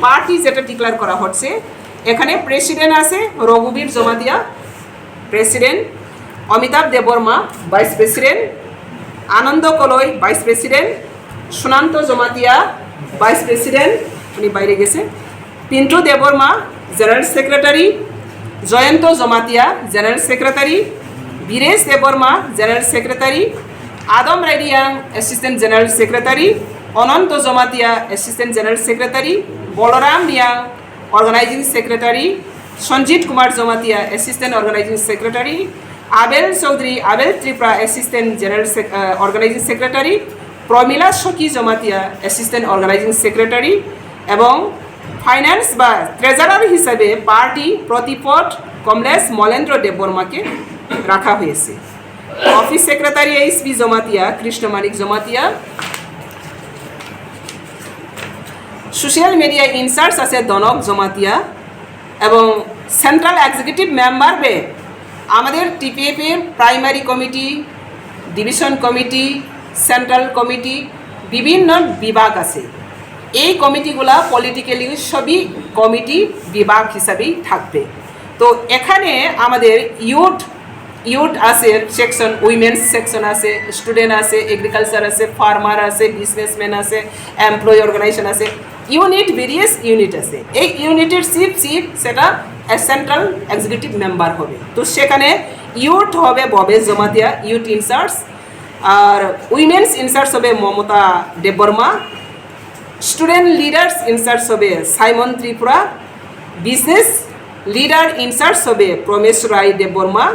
Party যেটা declare করা হচ্ছে, এখানে প্রেসিডেন্ট আছে Raghubir Jamatia, president, Amitabh Debbarma vice president, Anand Kaloi vice president, Sunanta Jamatia vice president, উনি বাইরে গেছে, Pintu Debbarma general secretary, Jayanta Jamatia general secretary, Biresh Debbarma general secretary, Adam রেডিয়াং assistant general secretary, Ananta Jamatia assistant general secretary, Balaram Reang organising secretary, Sanjit Kumar Jamatia assistant organising secretary, Abel Chowdhury Abel Tripura assistant general organising secretary, Pramila Sakhi Jamatia assistant organising secretary এবং finance বা treasurer হিসাবে party প্রতিপট কমলেশ মলেন্দ্র দেববর্মাকে রাখা হয়েছে। Office secretary HB Jamatia Krishnamanik Jamatia, social media incharge আছে দনক জমাতিয়া এবং সেন্ট্রাল এক্সিকিউটিভ মেম্বার বে আমাদের টিপিএফের primary committee, division committee, central committee, বিভিন্ন বিভাগ আছে। এই কমিটিগুলা পলিটিক্যালি সবই কমিটি বিভাগ হিসাবেই থাকবে। তো এখানে আমাদের ইউথ আছে সেকশন, উইমেন্স সেকশন আছে, স্টুডেন্ট আছে, এগ্রিকালচার আছে, ফার্মার আছে, বিজনেসম্যান আছে, এমপ্লয়ি অর্গানাইজেশন আছে, ভেরিয়াস ইউনিট আছে। এই ইউনিটের চিফ সেটা সেন্ট্রাল এক্সিকিউটিভ মেম্বার হবে। তো সেখানে ইউথ হবে ভবেশ জমাতিয়া, ইউথ ইনচার্জ, আর উইমেন্স ইনচার্জ হবে Mamata Debbarma, student leaders incharge হবে Simon Tripura, business leader incharge হবে প্রমেশ রায় দেববর্মা,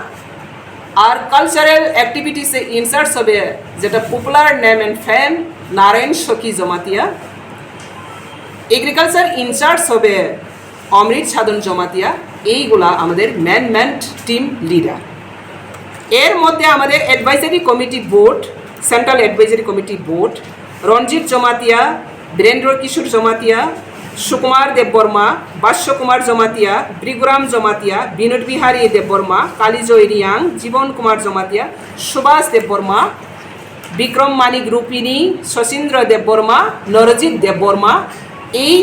আর কালচারাল অ্যাক্টিভিটিসে ইনচার্জ হবে যেটা popular name and fame Narayan Sakhi Jamatia, agriculture in charge হবে অমৃত সাধন জমাতিয়া। এইগুলা আমাদের ম্যান টিম লিডার। এর মধ্যে আমাদের advisory committee board, central advisory committee board Ranjit Jamatia, Birendra Kishore Jamatia, Sukumar Debbarma, Basya Kumar Jamatia, Briguram Jamatia, Binod Bihari Debbarma, Kalijoy Reang, Jiban Kumar Jamatia, Subhash Debbarma, Bikram Manik Rupini, Sachindra Debbarma, Narajit Debbarma. এই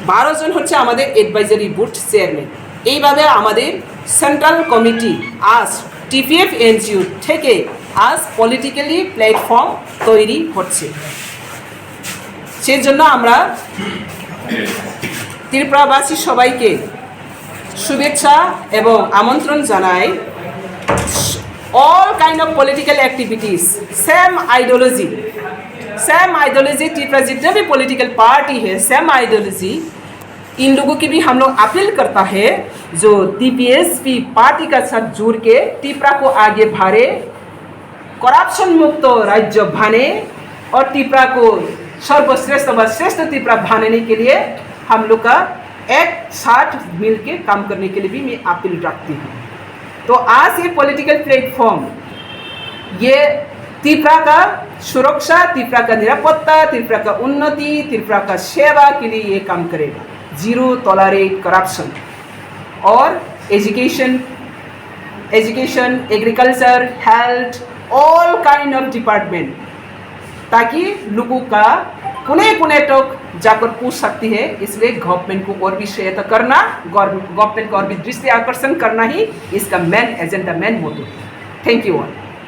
12 জন হচ্ছে আমাদের অ্যাডভাইজারি বোর্ড চেয়ারম্যান। এইভাবে আমাদের সেন্ট্রাল কমিটি আজ টিপিএফ এনজিও থেকে আজ পলিটিক্যালি প্ল্যাটফর্ম তৈরি হচ্ছে। সেই জন্য আমরা ত্রিপুরাবাসী সবাইকে শুভেচ্ছা এবং আমন্ত্রণ জানাই। All kind of political activities, same ideology, Tripura जितने भी पॉलिटिकल पार्टी है सेम आइडियोलॉजी, इन लोगों की भी हम लोग अपील करता है जो टीपीएसपी पार्टी का साथ जुड़ के त्रिपुरा को आगे बढ़े, करप्शन मुक्त राज्य बने और त्रिपुरा को सर्वश्रेष्ठ व श्रेष्ठ त्रिपुरा बनाने के लिए हम लोग का एक साथ मिल के काम करने के लिए भी मैं अपील रखती हूँ। तो आज ये पॉलिटिकल प्लेटफॉर्म ये त्रिपुरा का सुरक्षा, त्रिपुरा का निरापत्ता, त्रिपुरा का उन्नति, त्रिपुरा का सेवा के लिए ये काम करेगा। जीरो टॉलरेट करप्शन और education, agriculture, health, all kind of department, ताकि लोगों का पुणे तक जाकर पूछ सकती है। इसलिए गवर्नमेंट को और भी सहायता करना, गवर्नमेंट को और भी दृष्टि आकर्षण करना ही इसका main agenda, main motive. Thank you all.